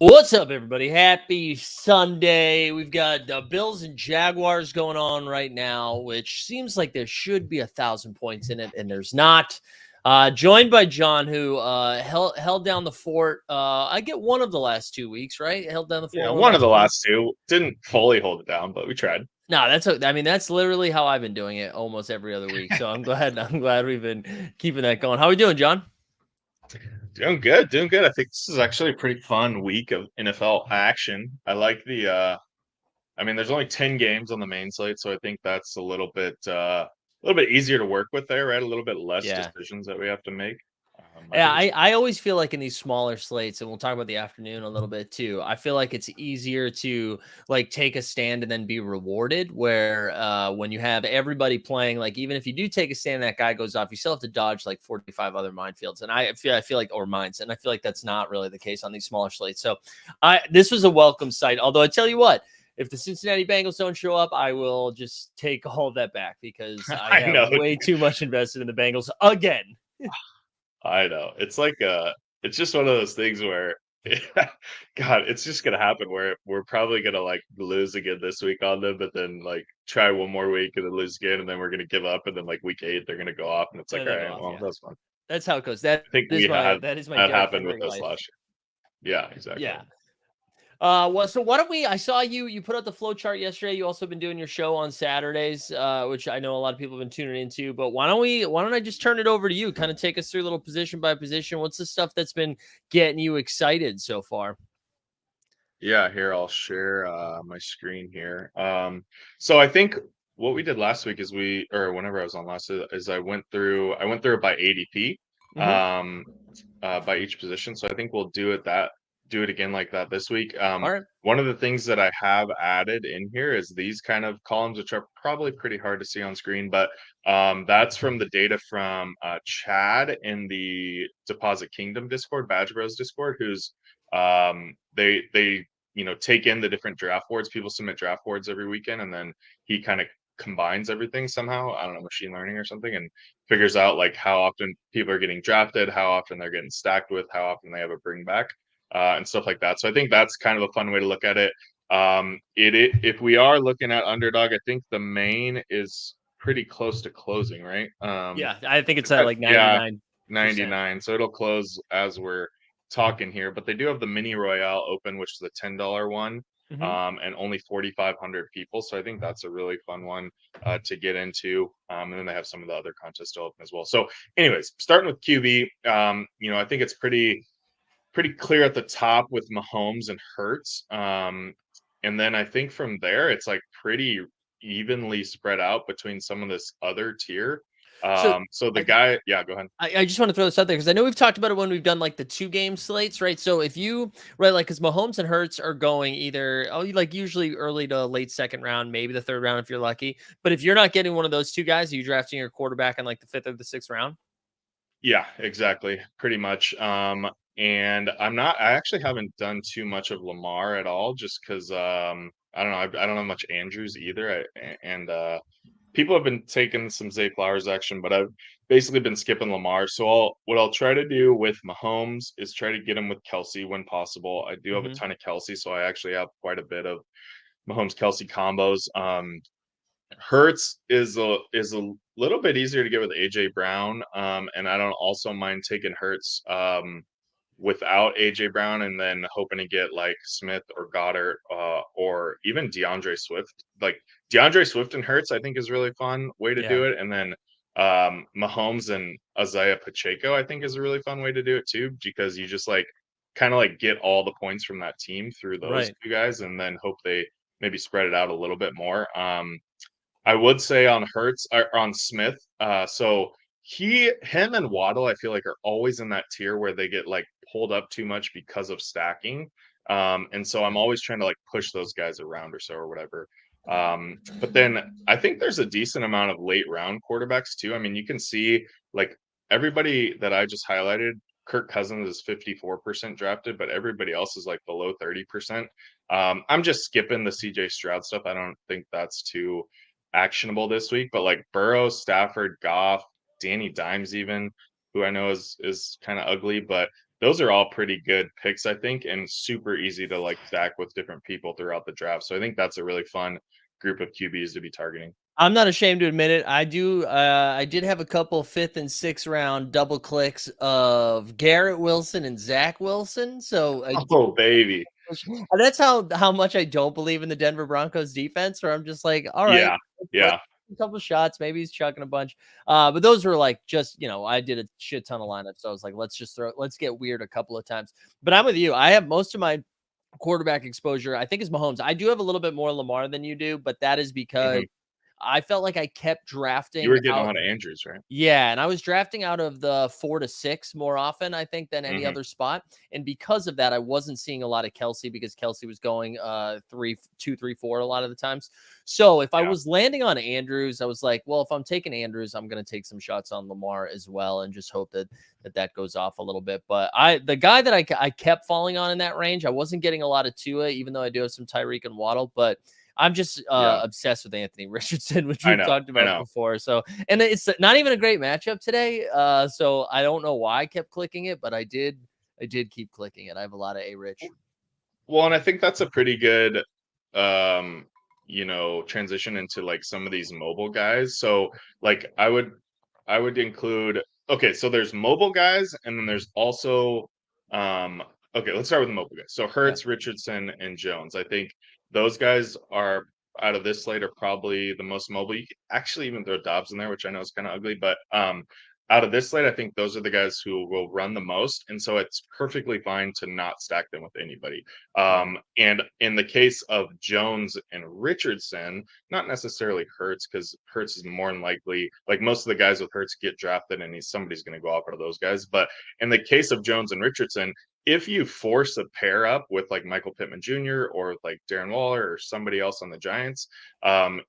What's up, everybody? Happy Sunday. We've got the Bills and Jaguars going on right now, which seems like there should be 1,000 points in it, and there's not. Joined by John, who held down the fort. I get one of the last 2 weeks, right? Held down the fort. Yeah, one of the last two. Didn't fully hold it down, but we tried. No, that's literally how I've been doing it almost every other week. So I'm glad we've been keeping that going. How are we doing, John? Doing good. I think this is actually a pretty fun week of NFL action. I like there's only 10 games on the main slate, so I think that's a little bit easier to work with there, right? A little bit less decisions that we have to make. I always feel like in these smaller slates, and we'll talk about the afternoon a little bit too, I feel like it's easier to like take a stand and then be rewarded, where when you have everybody playing, like even if you do take a stand, that guy goes off, you still have to dodge like 45 other minefields. And I feel like, or mines, and I feel like that's not really the case on these smaller slates. So this was a welcome sight. Although I tell you what, if the Cincinnati Bengals don't show up, I will just take all of that back, because I have way too much invested in the Bengals again. I know. It's like it's just one of those things where God, it's just gonna happen where we're probably gonna like lose again this week on them, but then like try one more week and then lose again, and then we're gonna give up, and then like week 8 they're gonna go off, and it's like, all right, well, that's fun. That's how it goes. That is my that happened with us last year. Yeah, exactly. Yeah. Well, so why don't we? I saw you put out the flow chart yesterday. You also been doing your show on Saturdays, which I know a lot of people have been tuning into. But why don't I just turn it over to you? Kind of take us through a little position by position. What's the stuff that's been getting you excited so far? Yeah, here I'll share my screen here. So I think what we did last week is whenever I was on last is I went through it by ADP, by each position. So I think we'll do it again like that this week. All right. One of the things that I have added in here is these kind of columns, which are probably pretty hard to see on screen, but that's from the data from Chad in the Deposit Kingdom Discord, Badge Bros Discord, who's they take in the different draft boards. People submit draft boards every weekend, and then he kind of combines everything somehow. I don't know, machine learning or something, and figures out like how often people are getting drafted, how often they're getting stacked with, how often they have a bring back. And stuff like that. So I think that's kind of a fun way to look at it. If we are looking at underdog, I think the main is pretty close to closing, right? Yeah, I think it's at like 99. 99. So it'll close as we're talking here. But they do have the mini royale open, which is the $10 one, and only 4,500 people. So I think that's a really fun one to get into. And then they have some of the other contests to open as well. So, anyways, starting with QB, I think it's pretty clear at the top with Mahomes and Hurts. And then I think from there, it's like pretty evenly spread out between some of this other tier. So the guy, yeah, go ahead. I just want to throw this out there because I know we've talked about it when we've done like the 2-game slates, right? So if you, right, like, because Mahomes and Hurts are going either, like usually early to late second round, maybe the third round if you're lucky. But if you're not getting one of those two guys, are you drafting your quarterback in like the 5th or the 6th round? Yeah, exactly. Pretty much. And I actually haven't done too much of Lamar at all just because I don't know, I don't have much Andrews either. And people have been taking some Zay Flowers action, but I've basically been skipping Lamar. So what I'll try to do with Mahomes is try to get him with Kelsey when possible. I do have a Hmm. ton of Kelsey, so I actually have quite a bit of Mahomes Kelsey combos. Hurts is a little bit easier to get with AJ Brown, and I don't also mind taking Hurts without AJ Brown, and then hoping to get like Smith or Goddard, or even DeAndre Swift. Like DeAndre Swift and Hurts, I think is a really fun way to Yeah. do it, and then Mahomes and Isaiah Pacheco, I think is a really fun way to do it too, because you just like kind of like get all the points from that team through those Right. two guys, and then hope they maybe spread it out a little bit more. I would say on Hurts or on Smith, so him and Waddle, I feel like are always in that tier where they get like pulled up too much because of stacking. And so I'm always trying to like push those guys around or so or whatever. But then I think there's a decent amount of late round quarterbacks too. I mean, you can see like everybody that I just highlighted, Kirk Cousins is 54% drafted, but everybody else is like below 30%. I'm just skipping the CJ Stroud stuff. I don't think that's too actionable this week, but like Burrow, Stafford, Goff, Danny Dimes, even who I know is kind of ugly, but those are all pretty good picks, I think, and super easy to like stack with different people throughout the draft. So I think that's a really fun group of QBs to be targeting. I'm not ashamed to admit it. I do. I did have a couple fifth and sixth round double clicks of Garrett Wilson and Zach Wilson. So I did. Oh baby. And that's how much I don't believe in the Denver Broncos defense. Where I'm just like, all right, Yeah. let's Yeah. a couple shots. Maybe he's chucking a bunch. But those were like just I did a shit ton of lineups. So I was like, let's get weird a couple of times. But I'm with you. I have most of my quarterback exposure, I think, is Mahomes. I do have a little bit more Lamar than you do, but that is because Mhm. I felt like I kept You drafting were getting a out. lot of Andrews, right? Yeah, and I was drafting out of the 4 to 6 more often, I think, than any Hmm. other spot. And because of that, I wasn't seeing a lot of Kelsey because Kelsey was going 2, 3, 4 a lot of the times. So if I Yeah. was landing on Andrews, I was like, well, if I'm taking Andrews, I'm going to take some shots on Lamar as well and just hope that goes off a little bit. But the guy that I kept falling on in that range, I wasn't getting a lot of Tua, even though I do have some Tyreek and Waddle, but I'm just Yeah. obsessed with Anthony Richardson, which I we've know. talked I about know. before. So, and it's not even a great matchup today. So I don't know why I kept clicking it, but I did. I did keep clicking it. I have a lot of A Rich. Well, and I think that's a pretty good, um, transition into like some of these mobile guys. So like I would include, okay, so there's mobile guys and then there's also um okay, let's start with the mobile guys. So Yeah. Hertz, Richardson, and Jones. I think those guys are out of this slate are probably the most mobile. You could actually even throw Dobbs in there, which I know is kind of ugly, but out of this slate, I think those are the guys who will run the most. And so it's perfectly fine to not stack them with anybody. Right. And in the case of Jones and Richardson, not necessarily Hurts, because Hurts is more than likely, like most of the guys with Hurts get drafted and somebody's going to go off out of those guys. But in the case of Jones and Richardson, if you force a pair up with like Michael Pittman Jr. or like Darren Waller or somebody else on the Giants,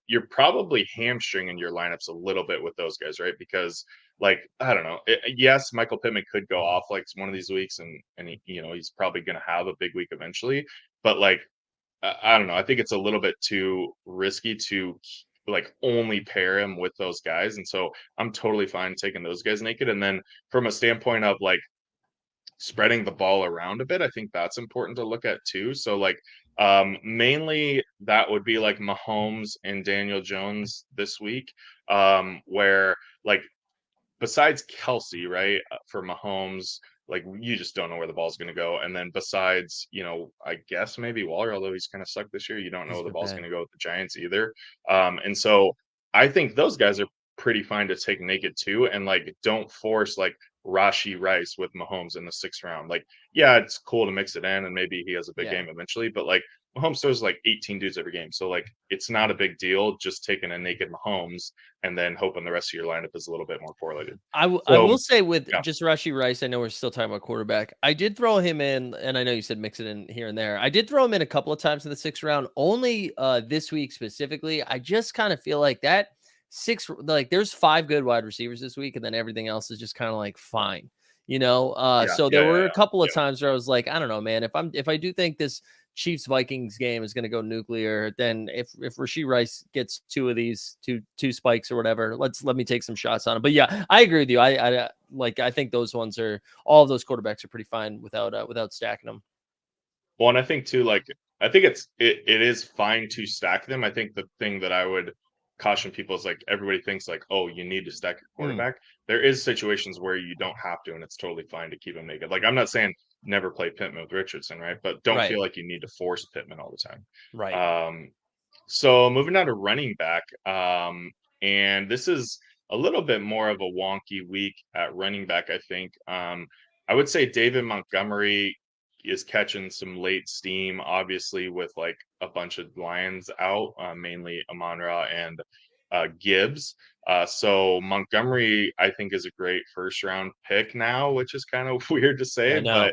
you're probably hamstringing your lineups a little bit with those guys, right? Because like I don't know. Yes, Michael Pittman could go off like one of these weeks, and he's probably going to have a big week eventually. But like I don't know. I think it's a little bit too risky to like only pair him with those guys, and so I'm totally fine taking those guys naked. And then from a standpoint of like spreading the ball around a bit, I think that's important to look at too. So like mainly that would be like Mahomes and Daniel Jones this week, where like besides Kelsey, right, for Mahomes, like you just don't know where the ball's going to go. And then besides, I guess maybe Waller, although he's kind of sucked this year, you don't know He's where the been ball's bad. going to go with the Giants either. And so I think those guys are pretty fine to take naked too. And like, don't force like Rashi Rice with Mahomes in the 6th round. Like, yeah, it's cool to mix it in and maybe he has a big Yeah. game eventually, but like Mahomes throws like 18 dudes every game. So like, it's not a big deal just taking a naked Mahomes and then hoping the rest of your lineup is a little bit more correlated. I So will say with yeah, just Rashi Rice, I know we're still talking about quarterback. I did throw him in, and I know you said mix it in here and there. I did throw him in a couple of times in the 6th round, only this week specifically. I just kind of feel like like there's 5 good wide receivers this week, and then everything else is just kind of like fine. Yeah, So yeah, there yeah, were a couple yeah. of times where I was like, I don't know, man. If I do think this Chiefs Vikings game is going to go nuclear, then if Rashee Rice gets two of these two spikes or whatever, let me take some shots on him. But yeah, I agree with you. I think those ones are all of those quarterbacks are pretty fine without stacking them. Well, and I think too, like I think it is fine to stack them. I think the thing that I would caution people is like everybody thinks like, oh, you need to stack your Mm, quarterback. There is situations where you don't have to, and it's totally fine to keep them naked. Like I'm not saying never play Pittman with Richardson, right? But don't right, feel like you need to force Pittman all the time. right. So moving on to running back, and this is a little bit more of a wonky week at running back, I think. I would say David Montgomery is catching some late steam, obviously, with like a bunch of Lions out, mainly Amon-Ra and Gibbs. So Montgomery, I think, is a great first round pick now, which is kind of weird to I say, know.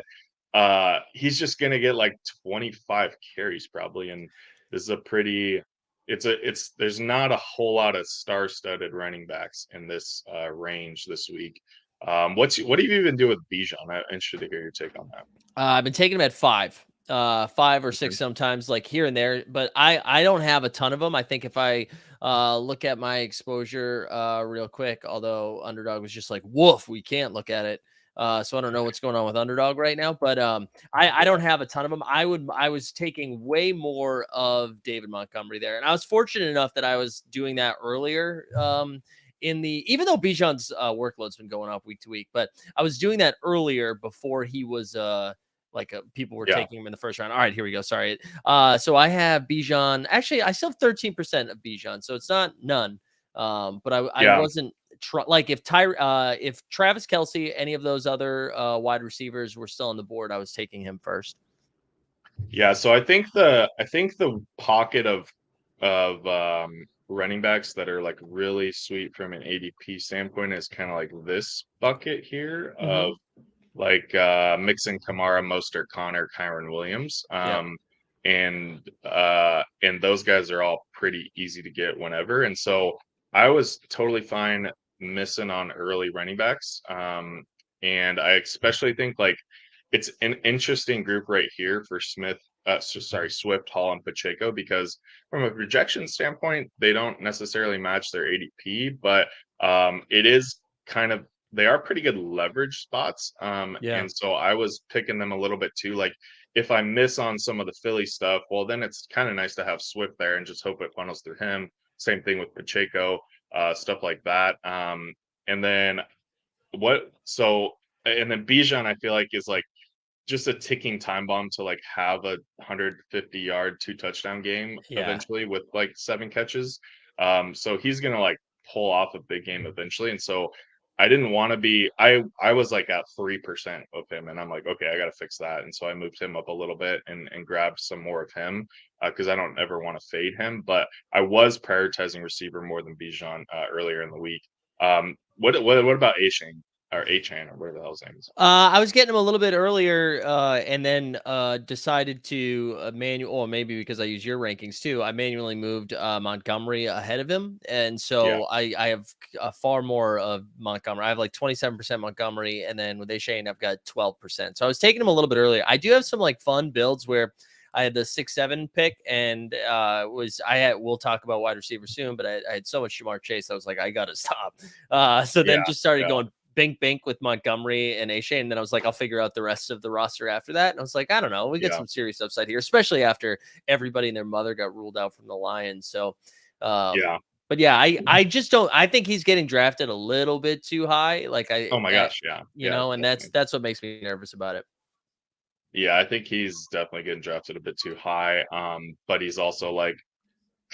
but he's just gonna get like 25 carries probably, and this is a pretty it's there's not a whole lot of star-studded running backs in this range this week. What do you even do with Bijan? I'm interested to hear your take on that. I've been taking them at 5, 5 or 6 Okay. sometimes, like here and there, but I don't have a ton of them. I think if I look at my exposure real quick, although Underdog was just like, woof, we can't look at it. So I don't know what's going on with Underdog right now, but I Yeah. don't have a ton of them. I was taking way more of David Montgomery there, and I was fortunate enough that I was doing that earlier. In the even though Bijan's workload's been going up week to week, but I was doing that earlier before he was people were Yeah. taking him in the first round. All right, here we go. Sorry. So I have Bijan. Actually, I still have 13% of Bijan, so it's not none. But I Yeah. wasn't like if Travis Kelsey, any of those other wide receivers were still on the board, I was taking him first. Yeah, so I think the pocket of running backs that are like really sweet from an ADP standpoint is kind of like this bucket here Mm-hmm. of like Mixon, Kamara, Mostert, Connor, Kyron Williams. Yep. And those guys are all pretty easy to get whenever. And so I was totally fine missing on early running backs. And I especially think like it's an interesting group right here for Swift, Hall, and Pacheco, because from a projection standpoint, they don't necessarily match their ADP, but it is kind of they are pretty good leverage spots. Yeah. And so I was picking them a little bit too. Like if I miss on some of the Philly stuff, well, then it's kind of nice to have Swift there and just hope it funnels through him. Same thing with Pacheco, stuff like that. And then what? So and then Bijan, I feel like is like just a ticking time bomb to like have a 150-yard, 2 touchdown game Yeah. eventually with like 7 catches. So he's gonna like pull off a big game eventually. And so I didn't want to be I was like at 3% of him, and I'm like, okay, I gotta fix that. And so I moved him up a little bit and grabbed some more of him because I don't ever want to fade him. But I was prioritizing receiver more than Bijan earlier in the week. What about A-Chain or A-Chain or whatever the hell's name is? I was getting him a little bit earlier, and then decided to manual, or maybe because I use your rankings too. I manually moved Montgomery ahead of him, and Yeah. so I have far more of Montgomery. I have like 27% Montgomery, and then with Shane, I've got 12%. So I was taking him a little bit earlier. I do have some like fun builds where I had the 6-7 pick, and we'll talk about wide receiver soon, but I had so much Jamar Chase, I was like, I gotta stop. So then Yeah, just started yeah, going bink bink with Montgomery and Shane. And then I was like, I'll figure out the rest of the roster after that. And I was like, I don't know, we get yeah, some serious upside here, especially after everybody and their mother got ruled out from the Lions. So, yeah. but yeah, I just don't. I think he's getting drafted a little bit too high. Oh my gosh, yeah, yeah, And definitely. that's what makes me nervous about it. Yeah, I think he's definitely getting drafted a bit too high. But he's also like,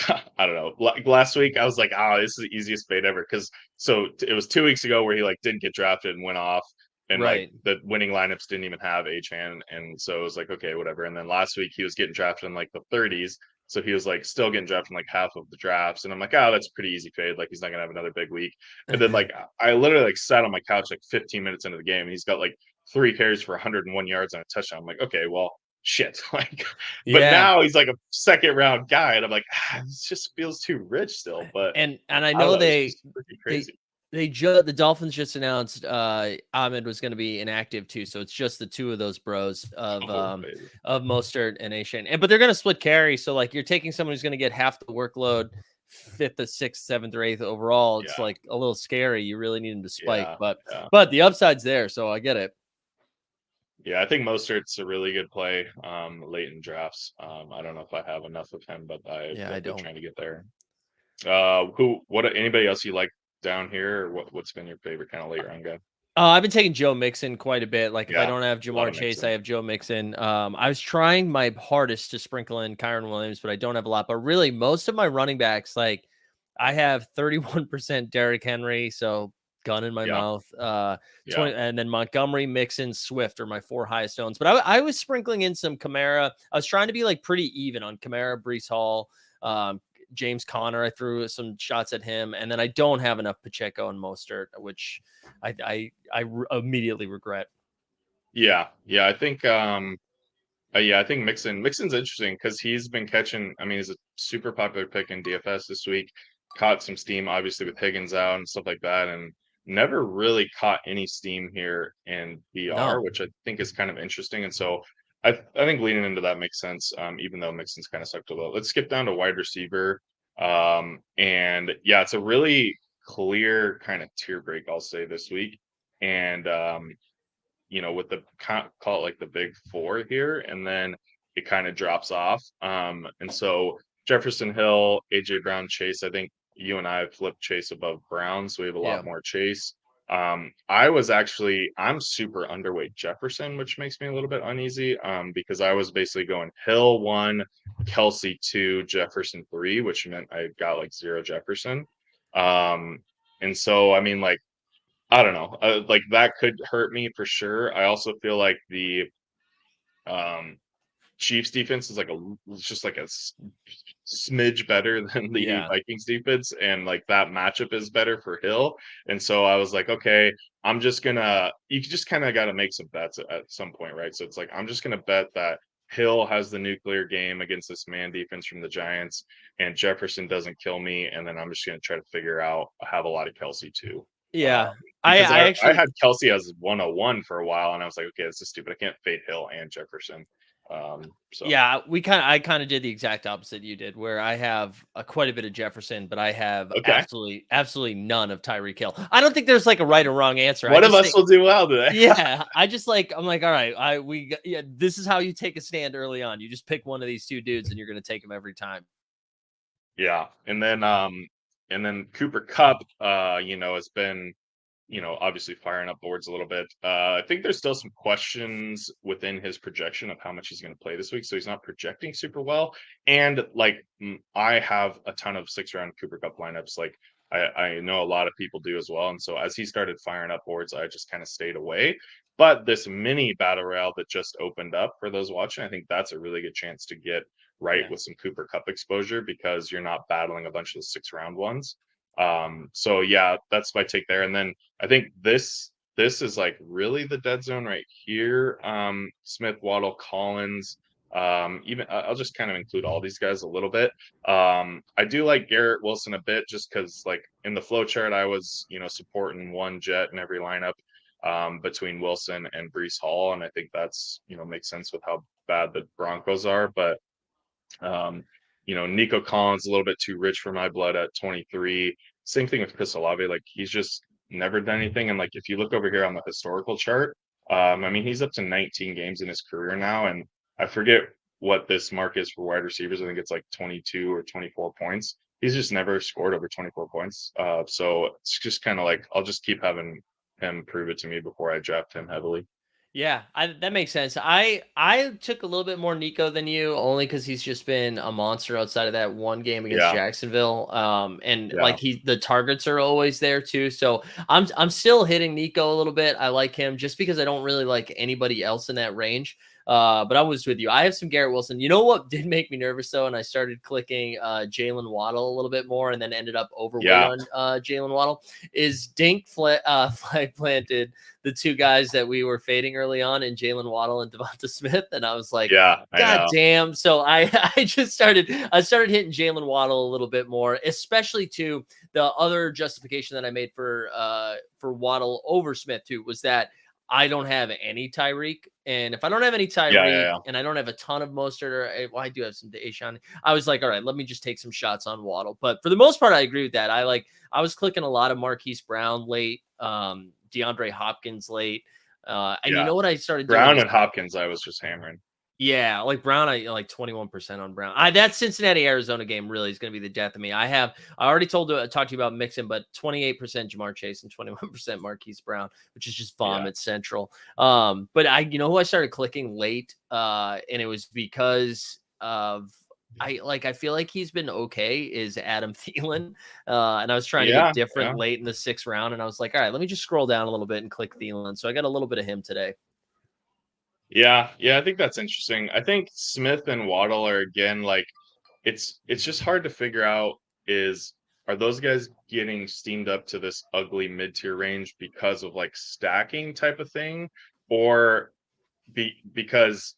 I don't know. Like last week, I was like, "Oh, this is the easiest fade ever." Because it was 2 weeks ago where he like didn't get drafted and went off, and like Right. the winning lineups didn't even have Achan, and so it was like, okay, whatever. And then last week he was getting drafted in like the 30s, so he was like still getting drafted in like half of the drafts, and I'm like, oh, that's a pretty easy fade. Like he's not gonna have another big week. And then like I literally like sat on my couch like 15 minutes into the game, and he's got like 3 carries for 101 yards and a touchdown. I'm like, okay, well. shit. Like, but Yeah. now he's like a second round guy, and I'm like, this just feels too rich still. But And I I don't know know. It's just freaking they crazy. the Dolphins just announced Ahmed was going to be inactive too, so it's just the two of those bros Oh, baby. of Mostert and Asian, but they're going to split carry. So like you're taking someone who's going to get half the workload, fifth, or sixth, seventh, or eighth overall. It's Yeah, like a little scary. You really need him to spike, yeah, yeah. but the upside's there, so I get it. Yeah, I think Mostert's a really good play late in drafts. I don't know if I have enough of him, but I've Yeah, I definitely don't. trying to get there. What anybody else you like down here, or what's been your favorite kind of late round guy? I've been taking Joe Mixon quite a bit. Like if I Yeah, don't have a lot Jamar of Chase, I mixing. have Joe Mixon. I was trying my hardest to sprinkle in Kyron Williams, but I don't have a lot. But really, most of my running backs, like I have 31% Derrick Henry, so gun in my Yeah, mouth. yeah, 20, and then Montgomery, Mixon, Swift are my four highest owns. But I was sprinkling in some Kamara. I was trying to be like pretty even on Kamara, Brees Hall, um, James Conner. I threw some shots at him, and then I don't have enough Pacheco and Mostert, which immediately regret. yeah. I think yeah, I think Mixon's interesting because he's been catching. I mean, he's a super popular pick in DFS this week. Caught some steam, obviously, with Higgins out and stuff like that, and never really caught any steam here in BR, No. which I think is kind of interesting. And so I think leaning into that makes sense, even though Mixon's kind of sucked a little. Let's skip down to wide receiver. And yeah, it's a really clear kind of tier break, I'll say, this week. And with the call it like the big four here, and then it kind of drops off. And so Jefferson Hill, AJ Brown, Chase. I think you and I have flipped Chase above Brown, so we have a Yeah. lot more Chase. I'm super underweight Jefferson, which makes me a little bit uneasy. Because I was basically going Hill 1, Kelsey 2, Jefferson 3, which meant I got like 0 Jefferson. And so I mean, like, I don't know. Like that could hurt me for sure. I also feel like the um, Chiefs defense is just like smidge better than the Yeah. Vikings defense, and like that matchup is better for Hill. And so I was like, okay, I'm just gonna. You just kind of got to make some bets at some point, right? So it's like I'm just gonna bet that Hill has the nuclear game against this man defense from the Giants, and Jefferson doesn't kill me, and then I'm just gonna try to figure out. I have a lot of Kelsey too. Um, Yeah. because I I actually had Kelsey as 101 for a while, and I was like, okay, this is stupid. I can't fade Hill and Jefferson. So yeah, I kind of did the exact opposite you did, where I have quite a bit of Jefferson, but I have okay, absolutely none of Tyreek Hill. I don't think there's like a right or wrong answer. I one of just us think will do well today. yeah, I'm like, all right, yeah, this is how you take a stand early on. You just pick one of these two dudes and you're going to take them every time. Yeah, and then Cooper Cup, has been obviously firing up boards a little bit. I think there's still some questions within his projection of how much he's going to play this week, so he's not projecting super well. And like I have a ton of 6 round Cooper Cup lineups, like I know a lot of people do as well. And so as he started firing up boards, I just kind of stayed away. But this mini battle royale that just opened up for those watching, I think that's a really good chance to get right Yeah. with some Cooper Cup exposure because you're not battling a bunch of the 6 round ones. So yeah, that's my take there. And then I think this is like really the dead zone right here. Smith, Waddle, Collins. Even I'll just kind of include all these guys a little bit. I do like Garrett Wilson a bit just because like in the flow chart I was supporting one jet in every lineup between Wilson and Brees Hall, and I think that's makes sense with how bad the Broncos are. But um, Nico Collins a little bit too rich for my blood at 23. Same thing with Chris Olave. Like he's just never done anything. And like if you look over here on the historical chart, I mean he's up to 19 games in his career now, and I forget what this mark is for wide receivers. I think it's like 22 or 24 points. He's just never scored over 24 points. So it's just kind of like I'll just keep having him prove it to me before I draft him heavily. Yeah, that makes sense. I took a little bit more Nico than you, only because he's just been a monster outside of that one game against Yeah, Jacksonville. And yeah, like the targets are always there too. So I'm still hitting Nico a little bit. I like him just because I don't really like anybody else in that range. But I was with you. I have some Garrett Wilson. You know what did make me nervous though, and I started clicking Jalen Waddle a little bit more, and then ended up overweight Yeah. on Jalen Waddle. Is Dink flag planted the two guys that we were fading early on in Jalen Waddle and Devonta Smith, and I was like, Yeah, I God know. damn. So I started hitting Jalen Waddle a little bit more, especially to the other justification that I made for Waddle over Smith too was that I don't have any Tyreek. And if I don't have any Yeah, Tyreek yeah. and I don't have a ton of Mostert, or well, I do have some Deshaun, I was like, all right, let me just take some shots on Waddle. But for the most part, I agree with that. I was clicking a lot of Marquise Brown late, DeAndre Hopkins late. And you Yeah. know what I started doing Brown is and Hopkins, I was just hammering. yeah, like Brown, I like 21% on Brown. That Cincinnati Arizona game really is going to be the death of me. I already talked to you about Mixon, but 28% Jamar Chase and 21% Marquise Brown, which is just Yeah. vomit central. But you know who I started clicking late, and it was because of I feel like he's been okay is Adam Thielen, and I was trying to get Yeah, different yeah. late in the 6th round, and I was like, all right, let me just scroll down a little bit and click Thielen. So I got a little bit of him today. Yeah, yeah, I think that's interesting. I think Smith and Waddle are again like it's just hard to figure out is are those guys getting steamed up to this ugly mid-tier range because of like stacking type of thing or because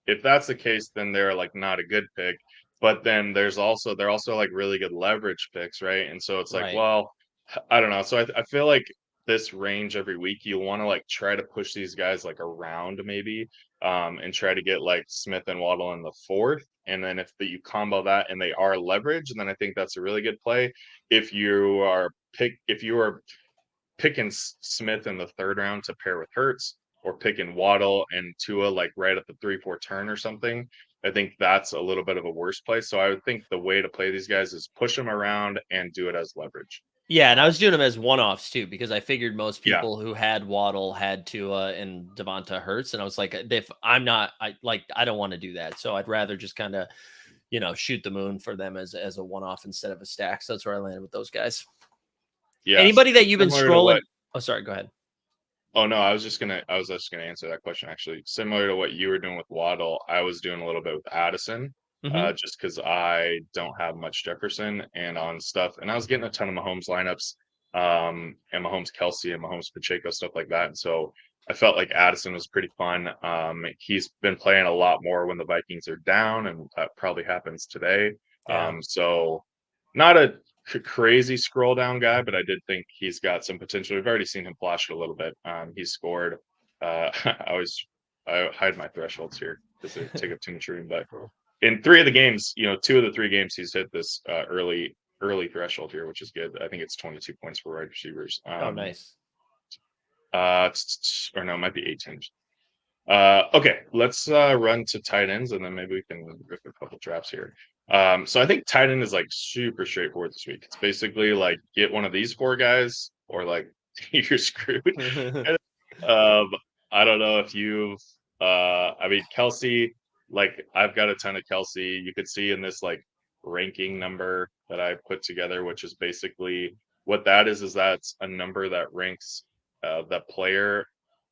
if that's the case then they're like not a good pick, but then they're also like really good leverage picks, right? And so it's like, Right. well, I don't know. So I feel like this range every week you want to like try to push these guys like around maybe and try to get like Smith and Waddle in the 4th, and then you combo that and they are leverage, and then I think that's a really good play. If you are picking Smith in the 3rd round to pair with Hurts, or picking Waddle and Tua like right at the 3-4 turn or something, I think that's a little bit of a worse play. So I would think the way to play these guys is push them around and do it as leverage. Yeah, and I was doing them as one-offs too because I figured most Yeah, people who had Waddle had Tua and Devonta Hurts, and I was like, if I'm not, I don't want to do that, so I'd rather just kind of, shoot the moon for them as a one-off instead of a stack. So that's where I landed with those guys. yeah. Anybody that you've been Similar to scrolling? what Oh, sorry, go ahead. Oh no, I was just gonna answer that question actually. Similar to what you were doing with Waddle, I was doing a little bit with Addison, Hmm. just because I don't have much Jefferson and on stuff, and I was getting a ton of Mahomes lineups, and Mahomes Kelsey and Mahomes Pacheco stuff like that, and so I felt like Addison was pretty fun. He's been playing a lot more when the Vikings are down, and that probably happens today. Yeah. So not a crazy scroll down guy, but I did think he's got some potential. We've already seen him flash it a little bit. He scored. I hide my thresholds here because they take up too much room. But in 3 of the games, 2 of the 3 games, he's hit this early threshold here, which is good. I think it's 22 points for wide receivers. Oh, nice. Or no, it might be 18. Okay, let's run to tight ends, and then maybe we can rip a couple drafts here. So I think tight end is like super straightforward this week. It's basically like get one of these 4 guys, or like you're screwed. um, I don't know if you've, I mean, Kelsey. Like I've got a ton of Kelsey. You could see in this like ranking number that I put together, which is basically what that is that's a number that ranks that player.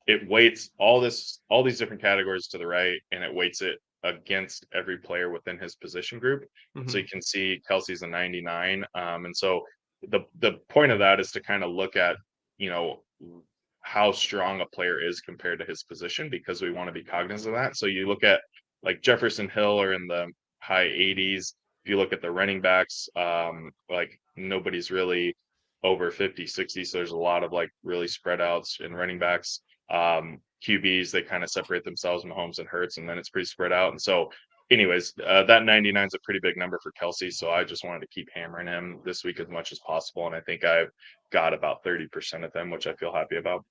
It weights all these different categories to the right, and it weights it against every player within his position group. So Hmm. you can see Kelsey's a 99, and so the point of that is to kind of look at you know how strong a player is compared to his position, because we want to be cognizant of that. So you look at like Jefferson, Hill are in the high 80s. If you look at the running backs, like nobody's really over 50, 60. So there's a lot of like really spread outs in running backs. QBs, they kind of separate themselves, Mahomes and Hurts, and then it's pretty spread out. And so, anyways, that 99 is a pretty big number for Kelsey. So I just wanted to keep hammering him this week as much as possible. And I think I've got about 30% of them, which I feel happy about.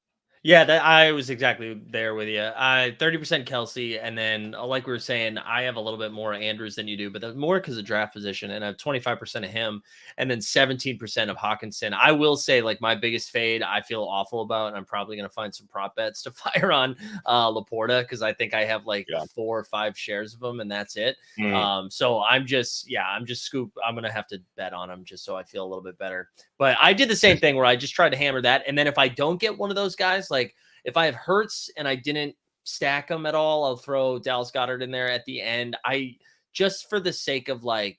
Yeah, that I was exactly there with you. I 30% Kelsey, and then like we were saying, I have a little bit more Andrews than you do, but that's more because of draft position, and I have 25% of him, and then 17% of Hawkinson. I will say, like my biggest fade, I feel awful about, and I'm probably going to find some prop bets to fire on Laporta because I think I have like Yeah. 4 or 5 shares of him, and that's it. Mm. So I'm just scoop. I'm gonna have to bet on him just so I feel a little bit better. But I did the same thing where I just tried to hammer that. And then if I don't get one of those guys, like if I have Hurts and I didn't stack them at all, I'll throw Dallas Goedert in there at the end. I just for the sake of like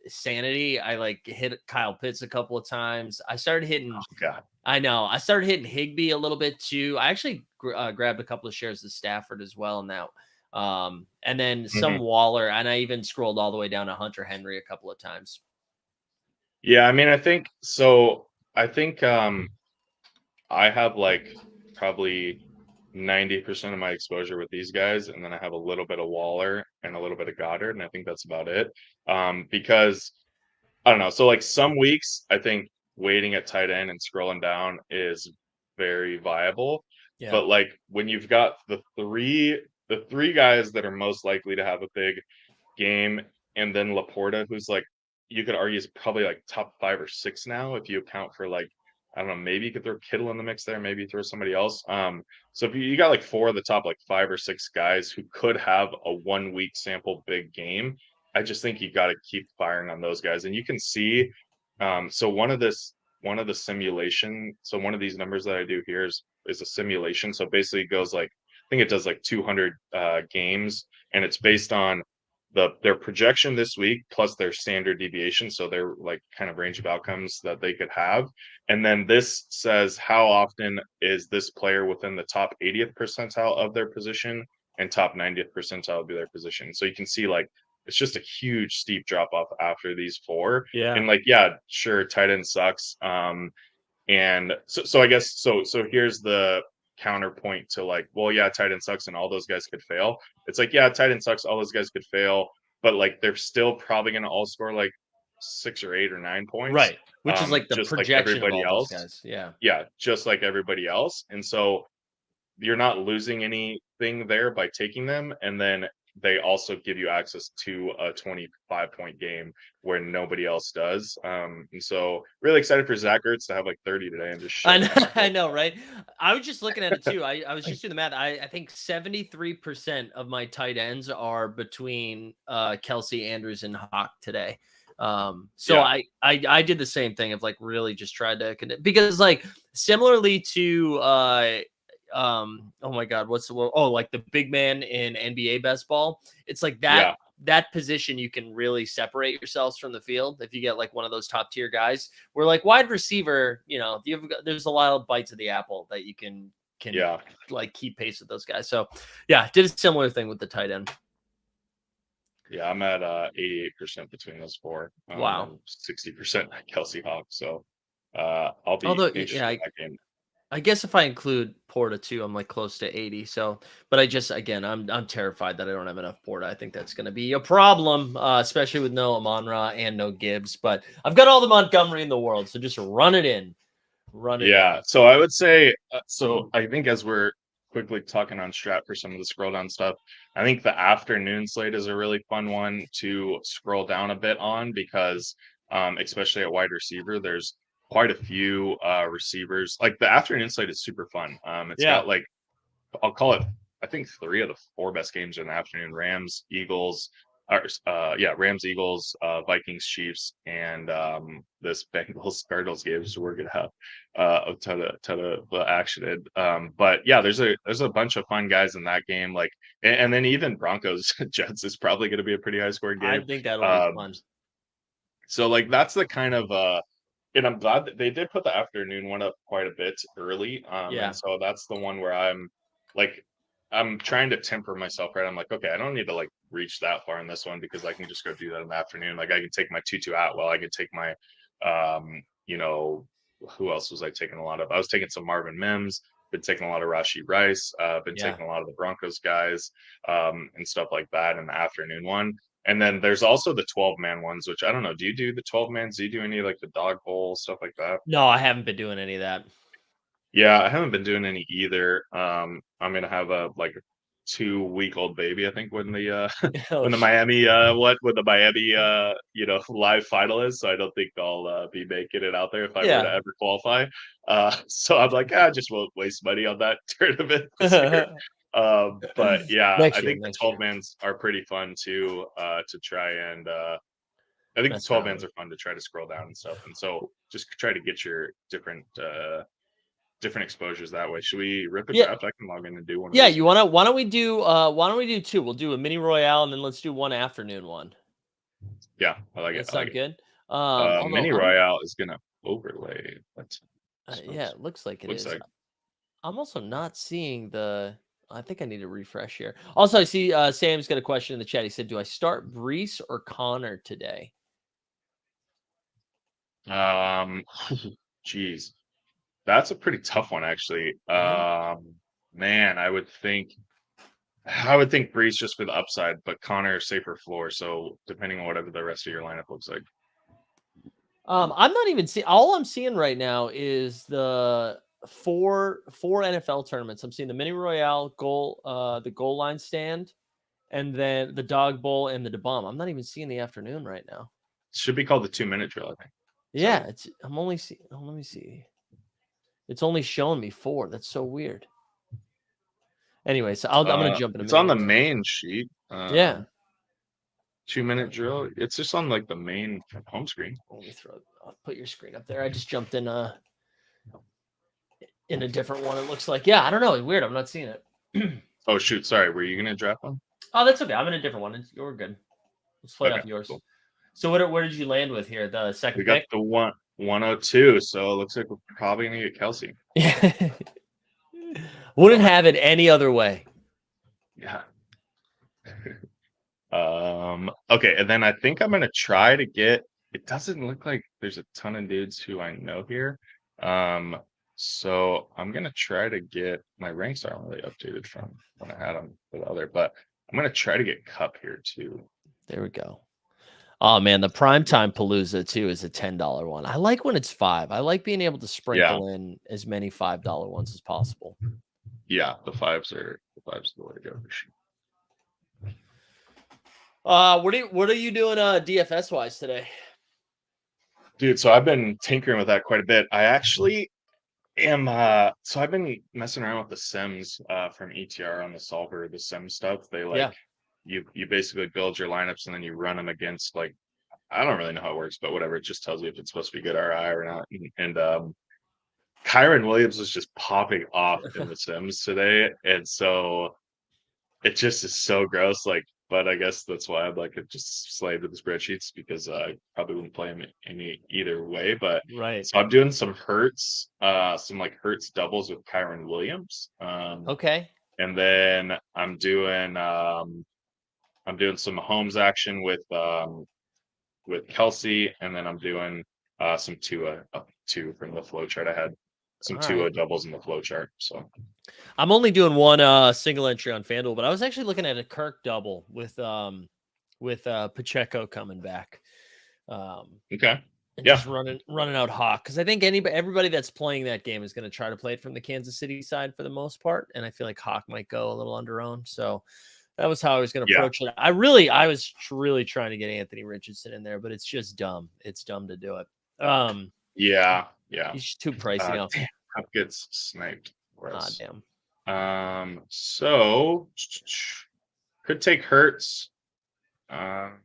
sanity, I like hit Kyle Pitts a couple of times. I started hitting Oh god. I know. I started hitting Higbee a little bit too. I actually grabbed a couple of shares of Stafford as well in that. And then some Mhm. Waller, and I even scrolled all the way down to Hunter Henry a couple of times. Yeah, I mean, I think so. I think I have like probably 90% of my exposure with these guys, and then I have a little bit of Waller and a little bit of Goddard, and I think that's about it. Because I don't know. So like some weeks, I think waiting at tight end and scrolling down is very viable. Yeah. But like when you've got the three guys that are most likely to have a big game, and then Laporta, who's like you could argue is probably like top 5 or 6 now if you account for like I don't know, maybe you could throw Kittle in the mix there, maybe throw somebody else. So if you got like 4 of the top like 5 or 6 guys who could have a 1 week sample big game, I just think you got to keep firing on those guys, and you can see. So one of the simulation, so one of these numbers that I do here is a simulation. So basically, it goes like I think it does like 200 games, and it's based on their projection this week plus their standard deviation, so their like kind of range of outcomes that they could have. And then this says how often is this player within the top 80th percentile of their position and top 90th percentile of their position. So you can see like it's just a huge steep drop off after these 4. Yeah. And like yeah, sure, tight end sucks. And so I guess so here's the counterpoint to like, well, yeah, tight end sucks and all those guys could fail. It's like, yeah, tight end sucks, all those guys could fail, but like they're still probably gonna all score like 6 or 8 or 9 points. Right. Which is like the Just like projection of everybody all those else. guys. Yeah. Yeah, just like everybody else. And so you're not losing anything there by taking them. And then they also give you access to a 25-point game where nobody else does. And so really excited for Zach Ertz to have like 30 today and just I shit know, my I pants. know, right? I was just looking at it too. I was just doing the math. I think 73% of my tight ends are between Kelsey, Andrews, and Hawk today. So Yeah. I did the same thing of like really just tried to connect because like similarly to oh my god, what's the word? Oh, like the big man in NBA best ball. It's like Yeah. that position you can really separate yourselves from the field if you get like one of those top tier guys. Where like wide receiver, there's a lot of bites of the apple that you can Yeah. like keep pace with those guys. So yeah, did a similar thing with the tight end. Yeah. I'm at 88% between those 4. Wow. And 60% Kelsey Hawk. So I'll be Although interested yeah, in that game. I guess if I include Porta too, I'm like close to 80. So, but I just again, I'm terrified that I don't have enough Porta. I think that's going to be a problem, especially with no Amon-Ra and no Gibbs. But I've got all the Montgomery in the world, so just run it in, run it in. Yeah. So I would say, so I think as we're quickly talking on strat for some of the scroll down stuff, I think the afternoon slate is a really fun one to scroll down a bit on because, especially at wide receiver, there's quite a few receivers. Like the afternoon slate is super fun. It's Yeah, got like I'll call it. I think 3 of the 4 best games in the afternoon: Rams, Eagles, Rams, Eagles, Vikings, Chiefs, and this Bengals Cardinals game. So we're gonna have a ton of action in. But yeah, there's a bunch of fun guys in that game. Like, and then even Broncos Jets is probably going to be a pretty high scoring I game. think that'll be Um, fun. so like that's the kind of and I'm glad that they did put the afternoon one up quite a bit early. And Yeah, so that's the one where like, I'm trying to temper myself, right? I'm like, okay, I don't need to like reach that far in this one because I can just go do that in the afternoon. Like I can take my Tutu Atwell, I could take my, you know, who else was I taking a lot of? I was taking some Marvin Mims, been taking a lot of Rashi Rice, been yeah. taking a lot of the Broncos guys, and stuff like that in the afternoon one. And then there's also the 12-man ones, which I don't know. Do you do the 12-mans? Do you do any like the dog bowl stuff like that? No, I haven't been doing any of that. Yeah, I haven't been doing any either. I'm gonna have a like a 2-week-old baby, I think, when the Oh, when the Miami when the Miami live final is. So I don't think I'll be making it out there if I were to yeah. ever qualify. So I'm like, I just won't waste money on that tournament this year. But yeah, I Next year, think the next 12 year. mans are pretty fun too, to try and I think the Mess 12 around mans with. are fun to try to scroll down and stuff. And so just try to get your different different exposures that way. Should we rip a Yeah. draft? I can log in and do one of Yeah, those. you wanna why don't we do two? We'll do a mini royale and then let's do one afternoon one. Yeah, I like it. That I like sound it. good? Although Mini I'm Royale is gonna overlay. What? yeah, Smokes. it looks like it Looks is. like. I'm also not seeing the I think I need to refresh here. Also, I see Sam's got a question in the chat. He said, "Do I start Brees or Connor today?" Um, Geez, that's a pretty tough one, actually. Yeah. Man, I would think Breeze just for the upside, but Connor safer floor. So depending on whatever the rest of your lineup looks like. I'm not even seeing. All I'm seeing right now is the four NFL tournaments. I'm seeing the mini royale goal, the goal line stand, and then the dog bowl and the bomb. I'm not even seeing the afternoon right now. Should be called the 2 minute drill, I think. Yeah, it's. I'm only seeing. Oh, let me see. It's only showing me four. That's so weird. Anyway, so I'm gonna jump in a It's on minute. the main sheet. Yeah. 2 minute drill. It's just on like the main home screen. Let me I'll put your screen up there. I just jumped in a different one. It looks like. Yeah, I don't know. It's weird. I'm not seeing it. Oh shoot, sorry. Were you gonna draft one? Oh, that's okay. I'm in a different one. You're good. Let's play Okay, off yours. cool. So where did you land with here? The second We got pick? the 102, so it looks like we're probably gonna get Kelsey. Yeah. Wouldn't have it any other way. Yeah. Okay, and then I think I'm gonna try to get. It doesn't look like there's a ton of dudes who I know here. So I'm gonna try to get my ranks aren't really updated from when I had them for the other, but I'm gonna try to get Cup here too. There we go. Oh man, the primetime Palooza too is a $10 one. I like when it's 5. I like being able to Yeah, sprinkle in as many $5 ones as possible. yeah, the fives are the way to go for sure. What are you doing DFS wise today? Dude, so I've been tinkering with that quite a bit. I actually am so I've been messing around with the sims from ETR on the solver, the sim stuff. They like Yeah. you basically build your lineups and then you run them against like I don't really know how it works, but whatever. It just tells you if it's supposed to be good RI or not. And Kyron Williams was just popping off in the Sims today, and so it just is so gross. Like, but I guess that's why I'm like just slave to the spreadsheets because I probably wouldn't play him any either way. But Right. so I'm doing some some like Hertz doubles with Kyron Williams. Okay. And then I'm doing some Holmes action with Kelsey, and then I'm doing some Tua up two from the flow chart. I had some All Tua right. doubles in the flow chart. So I'm only doing one single entry on FanDuel, but I was actually looking at a Kirk double with Pacheco coming back. okay, And yeah, just running out Hawk because I think everybody that's playing that game is going to try to play it from the Kansas City side for the most part, and I feel like Hawk might go a little underowned. So that was how I was going to yeah, approach it. I was really trying to get Anthony Richardson in there, but it's just dumb. It's dumb to do it. yeah. He's just too pricey now. Damn, Cup gets sniped for Ah, us. damn. So could take Hertz. Um,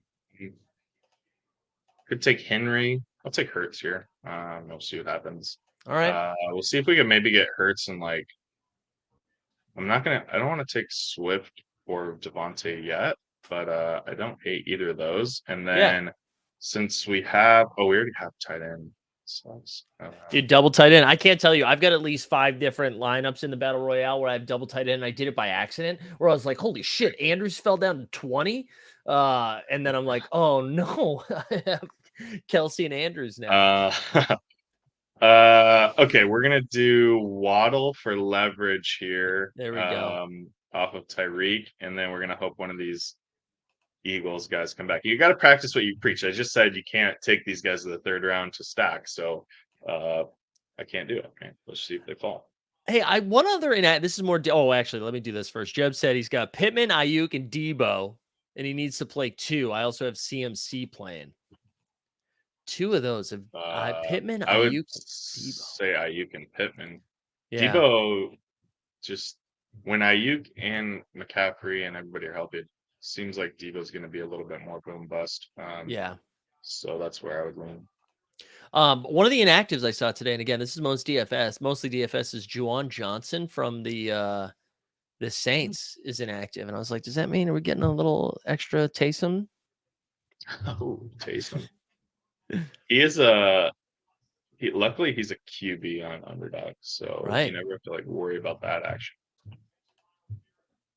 could take Henry. I'll take Hertz here. We'll see what happens. All right. We'll see if we can maybe get Hertz and like. I don't want to take Swift or Devontae yet, but I don't hate either of those. And Yeah. then since we already have tight end. Sucks. Dude, double tight end. I can't tell you. I've got at least 5 different lineups in the battle royale where I have double tight end. And I did it by accident, where I was like, "Holy shit!" Andrews fell down to 20, and then I'm like, "Oh no, I have Kelsey and Andrews now." Okay, we're gonna do Waddle for leverage here, There we go. off of Tyreek, and then we're gonna hope one of these Eagles guys come back. You got to practice what you preach. I just said you can't take these guys to the third round to stack, so I can't do it. Okay, let's see if they fall. Hey, one other, and this is more. Oh, actually, let me do this first. Jeb said he's got Pittman, Ayuk, and Debo, and he needs to play 2. I also have CMC playing. 2 of those have Pittman, I would Ayuk, Debo. say Ayuk and Pittman. Yeah. Debo, just when Ayuk and McCaffrey and everybody are healthy, it seems like Debo's going to be a little bit more boom bust. Yeah. So that's where I would lean. One of the inactives I saw today, and again, this is mostly DFS, is Jon Jackson from the Saints is inactive, and I was like, does that mean are we getting a little extra Taysom? Oh, Taysom. He is a luckily he's a QB on underdog, so you Right. never have to like worry about that action.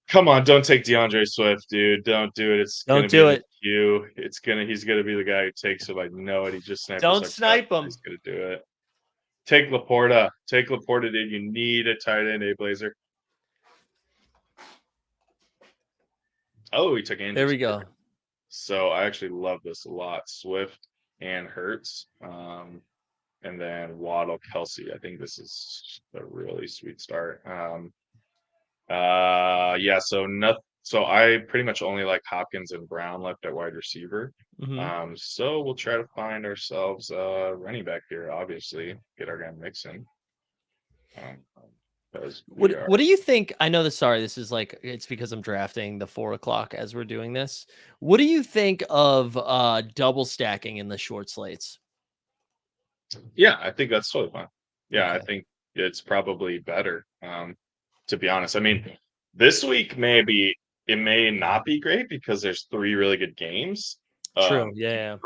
Come on, don't take DeAndre Swift, dude. Don't do it. It's gonna Don't be in do the it. queue. He's gonna be the guy who takes it. I know it. He just sniped us Don't our cut. snipe him. He's gonna do it. Take Laporta. Take Laporta, dude. You need a tight end, Blazer. Oh, he took There Andrews. we go. Perfect. So I actually love this a lot. Swift and Hurts. And then Waddle, Kelsey. I think this is a really sweet start. Yeah, so I pretty much only like Hopkins and Brown left at wide receiver. Mhm. So we'll try to find ourselves a running back here, obviously, get our guy Mixon. Um, because we What are do you think? I know this. Sorry, this is like it's because I'm drafting the 4 o'clock as we're doing this. What do you think of double stacking in the short slates? yeah, I think that's totally fine. Yeah, I Okay, think it's probably better. To be honest. I mean, this week maybe it may not be great because there's three really good games. true. Yeah.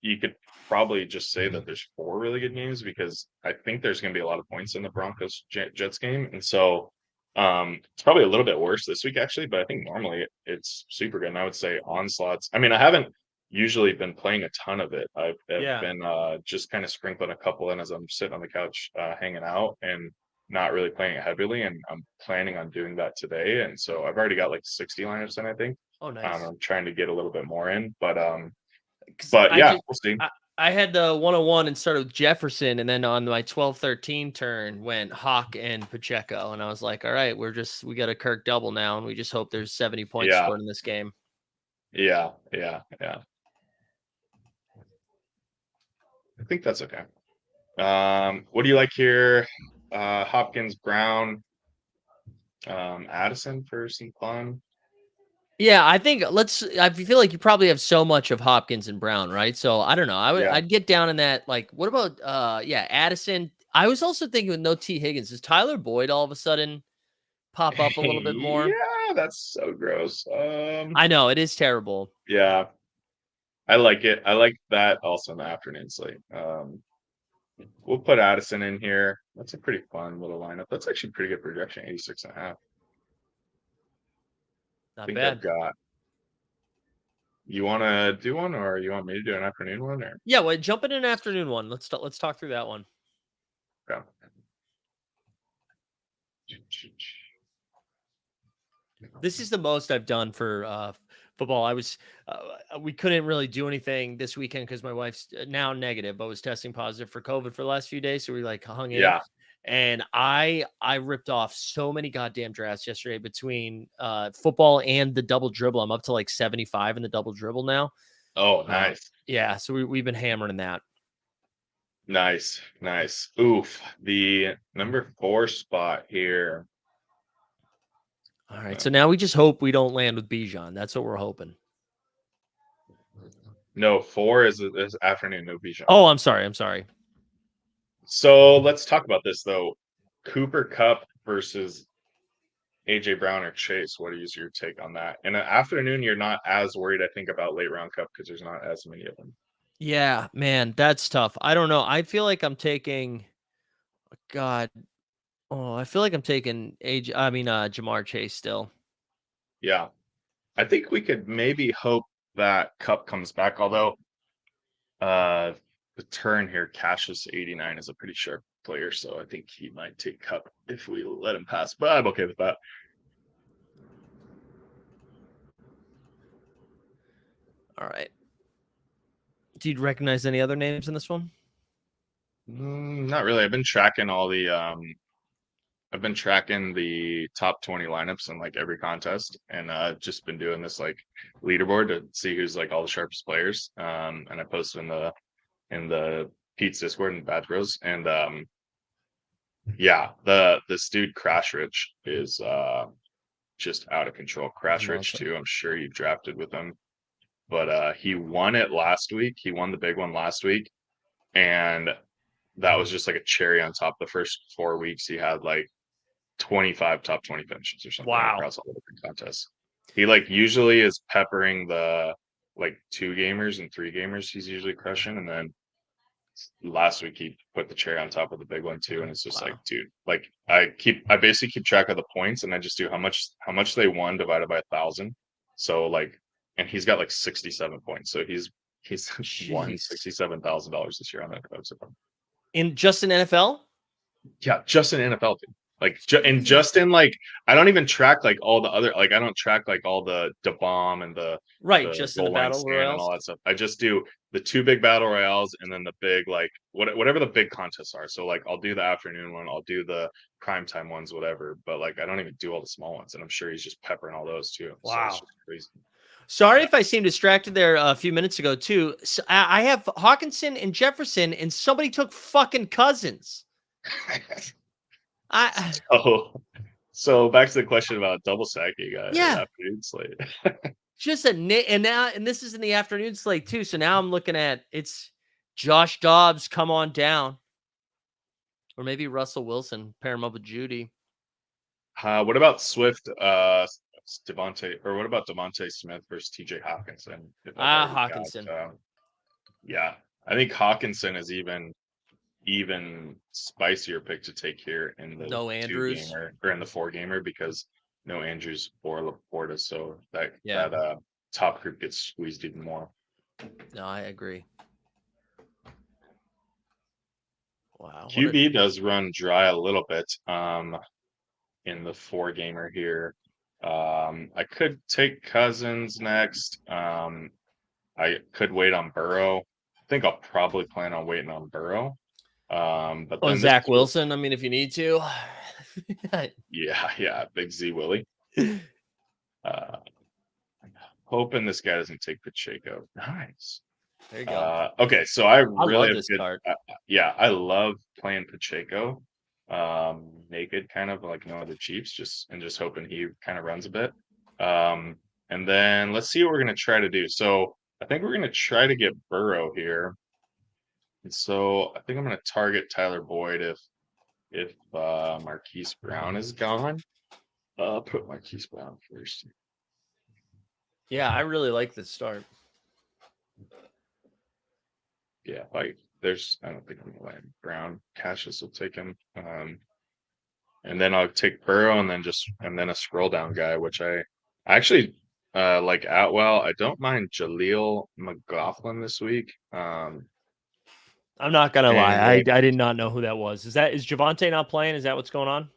You could probably just say that there's four really good games because I think there's going to be a lot of points in the Broncos Jets game, and so it's probably a little bit worse this week actually. But I think normally it's super good. And I would say onslaughts. I mean, I haven't usually been playing a ton of it. I've Yeah. been just kind of sprinkling a couple in as I'm sitting on the couch hanging out and not really playing it heavily, and I'm planning on doing that today. And so I've already got like 60 lineups in, I think. Oh, nice. I'm trying to get a little bit more in, Because but I yeah, just we'll see. I had the 101 and started with Jefferson, and then on my 12-13 turn went Hawk and Pacheco, and I was like, all right, we got a Kirk double now, and we just hope there's 70 points Yeah, scored in this game. yeah. I think that's okay. What do you like here? Hopkins, Brown, Addison for some fun. Yeah, I think I feel like you probably have so much of Hopkins and Brown, right? So I don't know. Yeah. I'd get down in that. Like, what about yeah, Addison? I was also thinking with no T Higgins, does Tyler Boyd all of a sudden pop up a little bit more? Yeah, that's so gross. I know it is terrible. Yeah, I like it. I like that also in the afternoon slate. We'll put Addison in here. That's a pretty fun little lineup. That's actually pretty good projection, 86.5. I Not think I've bad. got. You want to do one, or you want me to do an afternoon one, or Yeah, well, jump in an afternoon one. Let's talk through that one. yeah. This is the most I've done for football. We couldn't really do anything this weekend because my wife's now negative, but was testing positive for COVID for the last few days. So we like hung in, Yeah. and I ripped off so many goddamn drafts yesterday between football and the double dribble. I'm up to like 75 in the double dribble now. Oh, Uh, nice, yeah, so we've been hammering that. nice. Oof, the number 4 spot here. All right, Uh, so now we just hope we don't land with Bijan. That's what we're hoping. No, 4 is afternoon, no Bijan. Oh, I'm sorry. I'm sorry. So let's talk about this though. Cooper Cup versus AJ Brown or Chase. What is your take on that? In an afternoon, you're not as worried, I think, about late round cup because there's not as many of them. Yeah, man, that's tough. I don't know. I feel like I'm taking God. Oh, I feel like I'm taking Jamar Chase still. Yeah. I think we could maybe hope that Cup comes back, although uh the turn here, Cassius 89 is a pretty sharp player, so I think he might take Cup if we let him pass. But I'm okay with that. All right. Do you recognize any other names in this one? Not really. I've been tracking the top 20 lineups in like every contest, and just been doing this like leaderboard to see who's like all the sharpest players. And I posted in the Pete's Discord and Bad Bros. And yeah, this dude Crash Rich is just out of control. He's a Crash Rich monster. too. I'm sure you've drafted with him, but he won it last week. He won the big one last week, and that was just like a cherry on top. The first 4 weeks, he had like 25 top 20 finishes or something Wow. across all the different contests. He like usually is peppering the like 2 gamers and 3 gamers. He's usually crushing, and then last week he put the cherry on top of the big one too. And it's just like, Wow. dude, like I basically keep track of the points, and I just do how much they won divided by 1,000. So like, and he's got like 67 points. So he's won Jeez. $67,000 this year on that episode. In just in NFL? Yeah, just in NFL team. Like and Jeez. just in like I don't even track like all the other like I don't track like all the bomb and Right, the just in the goal line battle stand and royals. all that stuff. I just do the 2 big battle royales and then the big like whatever the big contests are. So like I'll do the afternoon one, I'll do the primetime ones, whatever. But like I don't even do all the small ones, and I'm sure he's just peppering all those too. So it's Wow. just crazy. Sorry Yeah. if I seemed distracted there a few minutes ago too. I have Hawkinson and Jefferson, and somebody took fucking Cousins. I Oh, so back to the question about double stacking yeah, afternoon slate. just and this is in the afternoon slate too. So now I'm looking at it's Josh Dobbs, come on down, or maybe Russell Wilson, pair him up with Judy. What about Swift, Devontae, or what about Devontae Smith versus TJ Hawkinson? If I've already Hawkinson. got, yeah, I think Hawkinson is even spicier pick to take here in the No two Andrews. gamer or in the 4 gamer because no Andrews or Laporta, so that Yeah. top group gets squeezed even more. No, I agree. Wow. QB does run dry a little bit. In the 4 gamer here. I could take Cousins next. I could wait on Burrow. I think I'll probably plan on waiting on Burrow. But Oh, then this Zach Wilson. I mean, if you need to. yeah, Big Z Willie. Uh, hoping this guy doesn't take Pacheco. Nice. There you go. Okay, so I I really love have this good. card. Yeah, I love playing Pacheco, naked, kind of like no other Chiefs, just hoping he kind of runs a bit. And then let's see what we're gonna try to do. So I think we're gonna try to get Burrow here. And so I think I'm gonna target Tyler Boyd if Marquise Brown is gone. I'll put Marquise Brown first. Yeah, I really like this start. Yeah, like I don't think I'm gonna land Brown. Cassius will take him. And then I'll take Burrow and then a scroll down guy, which I actually like Atwell. I don't mind Jaleel McLaughlin this week. I'm not gonna lie. And I did not know who that was. Is Javante not playing? Is that what's going on?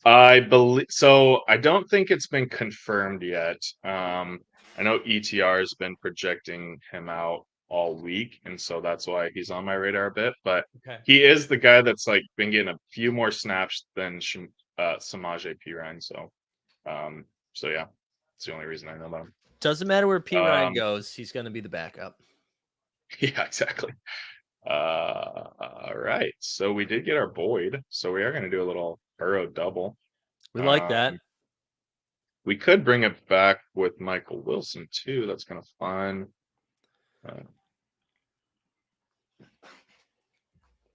I believe so. I don't think it's been confirmed yet. I know ETR has been projecting him out all week, and so that's why he's on my radar a bit. But Okay. he is the guy that's like been getting a few more snaps than Samaje Perine. So yeah, it's the only reason I know about him. Doesn't matter where P Ryan Um, goes, he's gonna be the backup. yeah, exactly. All right. So we did get our Boyd. So we are going to do a little Burrow double. We like that. We could bring it back with Michael Wilson too. That's kind of fun.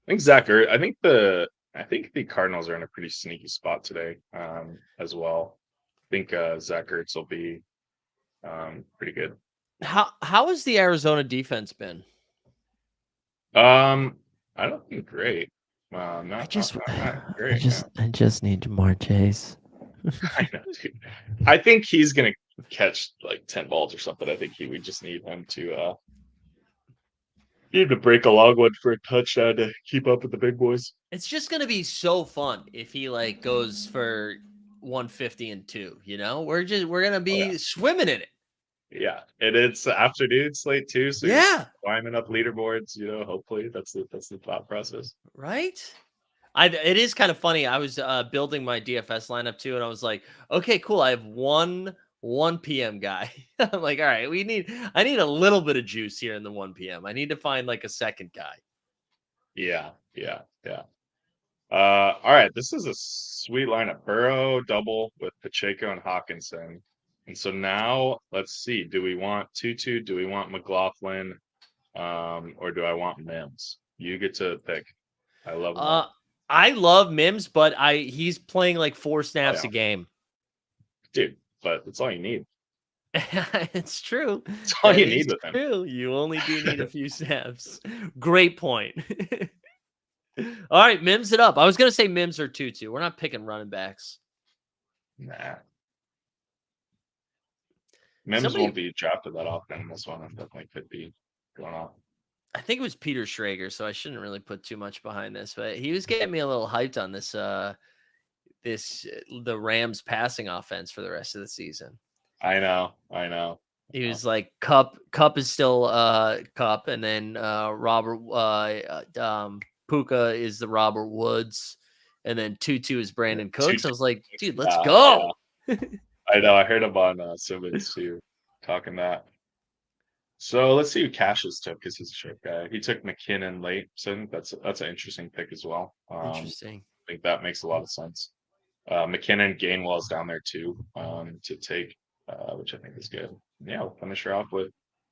I think I think the Cardinals are in a pretty sneaky spot today, as well. I think Zach Ertz will be pretty good. How has the Arizona defense been? I don't think great. Not great. I just need Jamar Chase. I know, dude. I think he's gonna catch like 10 balls or something. I think we just need him to break a log one for a touchdown to keep up with the big boys. It's just gonna be so fun if he like goes for 150 and 2. You know, we're gonna be swimming in it. Yeah, and it's afternoon slate too, so you're climbing up leaderboards. Hopefully that's the thought process. Right? It is kind of funny. I was building my DFS lineup too, and I was like, okay, cool. I have one 1 p.m. guy. I'm like, all right, I need a little bit of juice here in the 1 p.m. I need to find like a second guy. Yeah. All right, this is a sweet lineup. Burrow double with Pacheco and Hawkinson. And so now let's see. Do we want Tutu? Do we want McLaughlin? Or do I want Mims? You get to pick. I love them Uh, all. I love Mims, but he's playing like 4 Oh, snaps yeah. a game. Dude, but that's all you need. It's true. That's all That you is need with him. true. You only do need a few snaps. Great point. All right, Mims it up. I was gonna say Mims or Tutu. We're not picking running backs. Nah. Mims Somebody, won't be drafted that often in this one. I definitely could be going off. I think it was Peter Schrager, so I shouldn't really put too much behind this, but he was getting me a little hyped on this. The Rams passing offense for the rest of the season. I know. I know. He was like Cup is still Cup, and then Robert Puka is the Robert Woods, and then Tutu is Brandon Cooks. I was like, dude, let's Yeah, go. yeah. I know. I heard him on Simmons too, talking that. So let's see who Cassius took because he's a short guy. He took McKinnon late, so I think that's an interesting pick as well. Interesting. I think that makes a lot of sense. McKinnon, Gainwell's down there too to take, which I think is good. Yeah, we'll finish her off with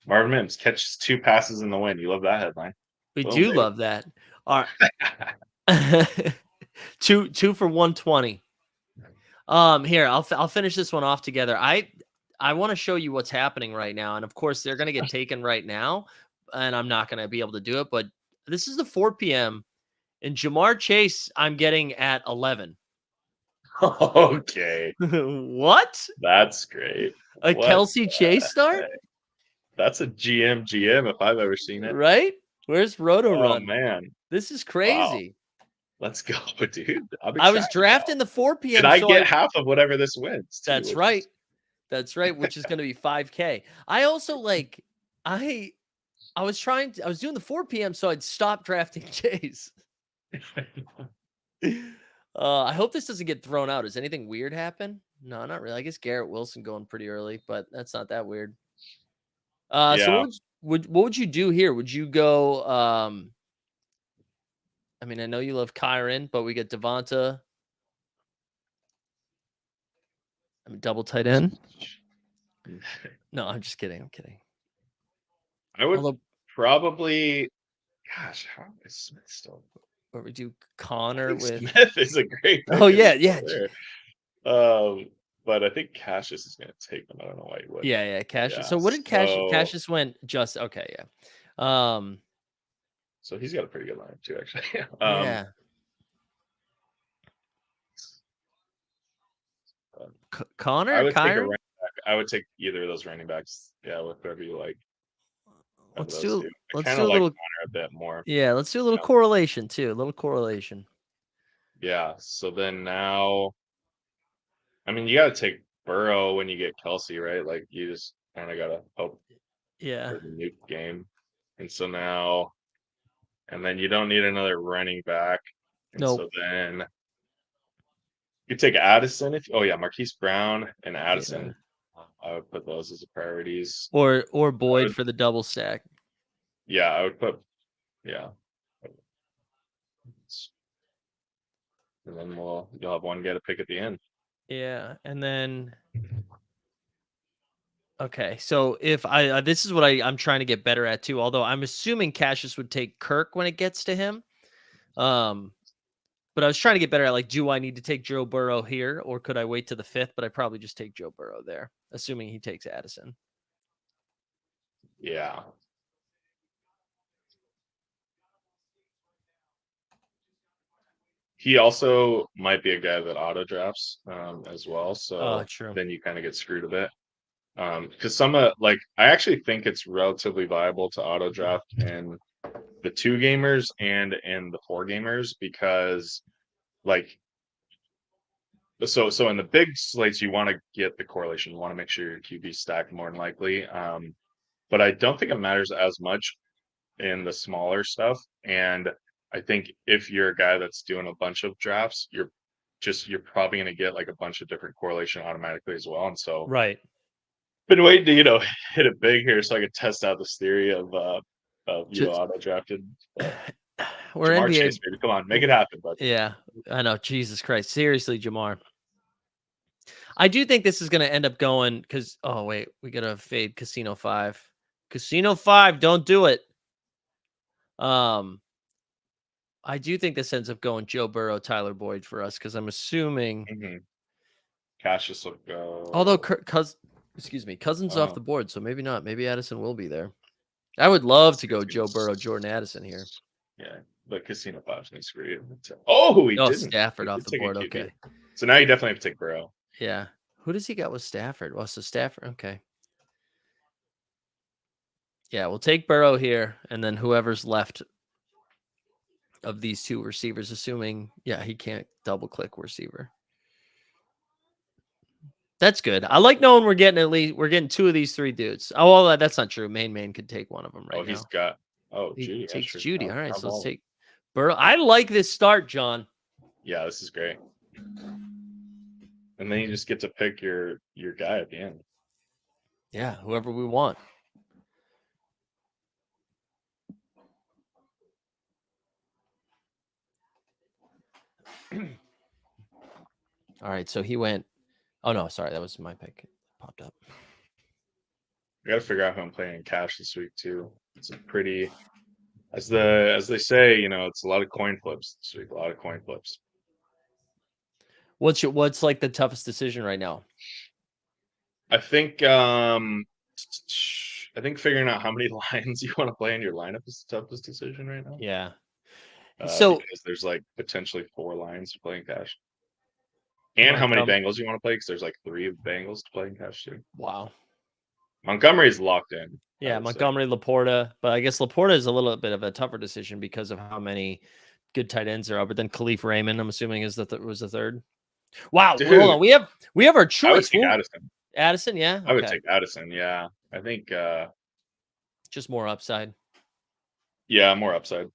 Marvin Mims catches 2 passes in the wind. You love that headline. We Boom, do baby. love that. All right. two for 120. Here, I'll finish this one off together. I want to show you what's happening right now, and of course they're going to get taken right now, and I'm not going to be able to do it. But this is the 4 p.m. and Jamar Chase I'm getting at 11. Okay, What? that's great. A What? Kelsey Chase start? That's a GM if I've ever seen it. Right? Where's Roto Oh Run? man, This is wow. crazy. Let's go, dude. I'm I was excited now. drafting the 4 Did p.m. I so get half of whatever this wins too? That's right. That's right, which is going to be 5K. I also like I was doing the 4 p.m. so I'd stop drafting Chase. I hope this doesn't get thrown out. Does anything weird happen? No, not really. I guess Garrett Wilson going pretty early, but that's not that weird. So Yeah. what would you do here? Would you go I mean, I know you love Kyron, but we get Devonta. I'm a double tight end. No, I'm just kidding. I'm kidding. I would Although, probably, gosh, how is Smith still? or we do I Connor think with. Smith is a great pick Oh if yeah, he's yeah, still there. But I think Cassius is going to take them. I don't know why he would. yeah. Cassius. Yeah. So what did Cassius? So, Cassius went just okay. Yeah. so he's got a pretty good lineup too, actually. Yeah. Connor, I would take a Kyron. running back. I would take either of those running backs. Yeah, whatever you like. Let's Those do. two. I Let's kind do of a like little. Connor a bit more. Yeah. Let's do a little Yeah. correlation too. A little correlation. Yeah. So then now, I mean, you got to take Burrow when you get Kelsey, right? Like you just kind of got to hope Yeah. for the nuke game. And so now, and then you don't need another running back. And Nope. so then you take Addison oh yeah, Marquise Brown and Addison. Yeah. I would put those as priorities. Or Boyd for the double stack. Yeah, I would put yeah. And then you'll have one get a pick at the end. Yeah, and then okay, so if I this is what I'm trying to get better at too. Although I'm assuming Cassius would take Kirk when it gets to him. But I was trying to get better at like, do I need to take Joe Burrow here, or could I wait to the 5th? But I probably just take Joe Burrow there, assuming he takes Addison. Yeah. He also might be a guy that auto drafts as well. So True. then you kind of get screwed a bit. Because some like I actually think it's relatively viable to auto draft in the 2 gamers and in the 4 gamers because like so in the big slates you want to get the correlation. You want to make sure your QB stacked more than likely. But I don't think it matters as much in the smaller stuff. And I think if you're a guy that's doing a bunch of drafts, you're probably going to get like a bunch of different correlation automatically as well. And so Right. been waiting to hit it big here so I could test out this theory of auto drafted. We're Jamar NBA. Chase, baby, come on, make it happen, bud. Yeah, I know. Jesus Christ, seriously, Jamar. I do think this is going to end up going because oh wait, we gotta fade Casino 5. Casino 5, don't do it. I do think this ends up going Joe Burrow, Tyler Boyd for us because I'm assuming. Cassius will Although go. excuse me, Cousins off Oh, the board, so maybe not. Maybe Addison will be there. I would love to go Joe Burrow, Jordan Addison here. yeah, but Casino Pops needs to read. Oh, he Oh, didn't. He Stafford off did the take a board. QB. Okay. So now you definitely have to take Burrow. Yeah. Who does he got with Stafford? Well, so Stafford. Okay. Yeah, we'll take Burrow here, and then whoever's left of these two receivers, assuming, yeah, he can't double click receiver. That's good. I like knowing we're getting two of these three dudes. Oh, well, that's not true. Main could take one of them right Oh, he's now. got. Oh, He Judy takes Usher. Judy. Oh, All right, how so let's ball. take Burrow. I like this start, John. Yeah, this is great. And then you just get to pick your guy at the end. Yeah, whoever we want. All right, so he went. Oh no, sorry, that was my pick. Popped up. I got to figure out who I'm playing in cash this week too. It's a pretty, as they say, it's a lot of coin flips this week. A lot of coin flips. What's like the toughest decision right now? I think figuring out how many lines you want to play in your lineup is the toughest decision right now. Yeah. So Because there's like potentially 4 lines to play in cash. And how many Montgomery. Bengals you want to play? Because there's like 3 Bengals to play in cash too. Wow. Montgomery's locked in. Yeah, Montgomery, Laporta, but I guess Laporta is a little bit of a tougher decision because of how many good tight ends there are. But then Khalif Raymond, I'm assuming, was the third. Wow, Dude, hold on, we have our choice. I would take Addison. Addison, yeah, I would take Addison. Yeah, I think. Just more upside. Yeah, more upside.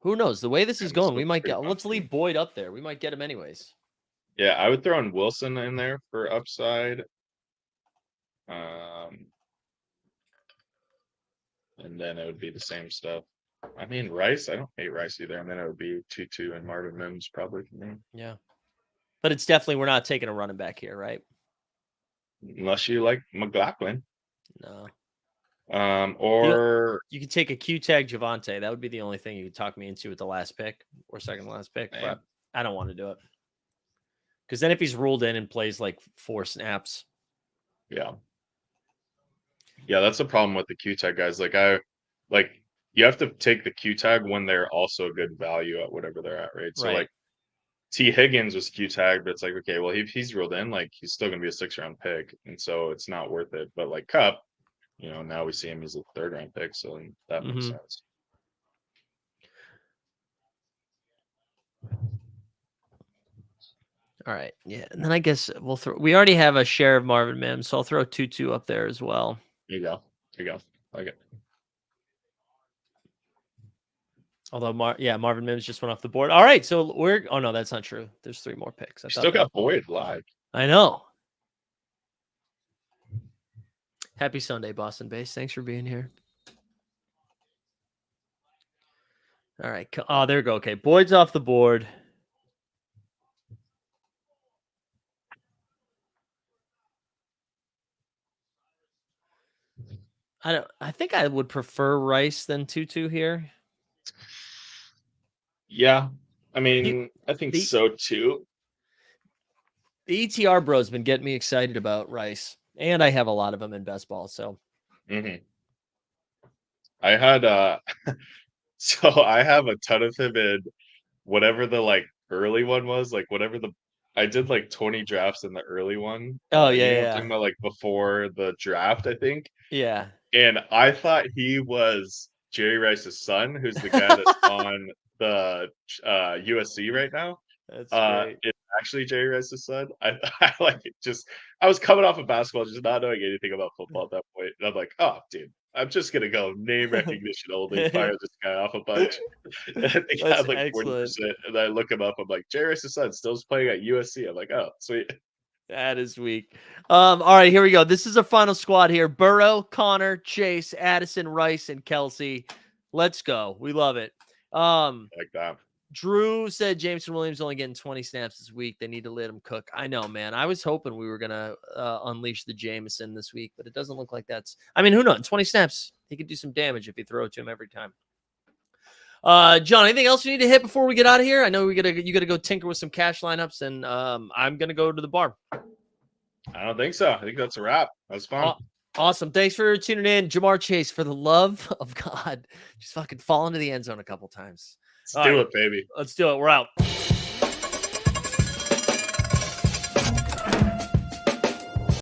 Who knows? The way this is going, we might pretty get. Let's leave Boyd up there. We might get him anyways. Yeah, I would throw in Wilson in there for upside. And then it would be the same stuff. I mean, Rice, I don't hate Rice either. And then it would be Tutu and Marvin Mims probably for me. Yeah. But it's definitely, we're not taking a running back here, right? Unless you like McLaughlin. No. Or you could take a Q tag Javante. That would be the only thing you could talk me into with the last pick or second to last pick. But I don't want to do it. Because then if he's ruled in and plays like 4 snaps. Yeah. Yeah, that's the problem with the Q tag guys. Like you have to take the Q tag when they're also a good value at whatever they're at, right? So like T Higgins was Q tag, but it's like, okay, well, if he's ruled in, like he's still gonna be a 6th-round pick, and so it's not worth it. But like Cup, now we see him as a 3rd-round pick, so that makes sense. All right. Yeah. And then I guess we already have a share of Marvin Mims, so I'll throw Tutu up there as well. There you go. Like it. Although, Marvin Mims just went off the board. All right. So oh no, that's not true. There's 3 more picks. I still got Boyd live. I know. Happy Sunday, Boston Base. Thanks for being here. All right. Oh, there we go. Okay. Boyd's off the board. I think I would prefer Rice than Tutu here. Yeah. I mean, I think so too. The ETR bro's been getting me excited about Rice, and I have a lot of them in best ball. So, I had so I have a ton of him in whatever the like early one was, like whatever I did like 20 drafts in the early one. Oh I'm talking about like before the draft, I think. Yeah. And I thought he was Jerry Rice's son, who's the guy that's on the USC right now. That's great. It's actually Jerry Rice's son. I I was coming off of basketball, just not knowing anything about football at that point. And I'm like, oh, dude, I'm just gonna go name recognition only, fire this guy off a bunch. And I think I had like 40%. And I look him up. I'm like, Jerry Rice's son still playing at USC. I'm like, oh, sweet. That is weak. All right, here we go. This is our final squad here. Burrow, Connor, Chase, Addison, Rice, and Kelsey. Let's go. We love it. Like that. Drew said Jameson Williams only getting 20 snaps this week. They need to let him cook. I know, man. I was hoping we were going to unleash the Jameson this week, but it doesn't look like that's... I mean, who knows? 20 snaps. He could do some damage if you throw it to him every time. John, anything else you need to hit before we get out of here? I know you gotta go tinker with some cash lineups, and I'm gonna go to the bar. I don't think so. I think that's a wrap. That was fun. Awesome. Thanks for tuning in. Jamar Chase, for the love of God, just fucking fall into the end zone a couple times. Let's do it, baby. Let's do it. We're out.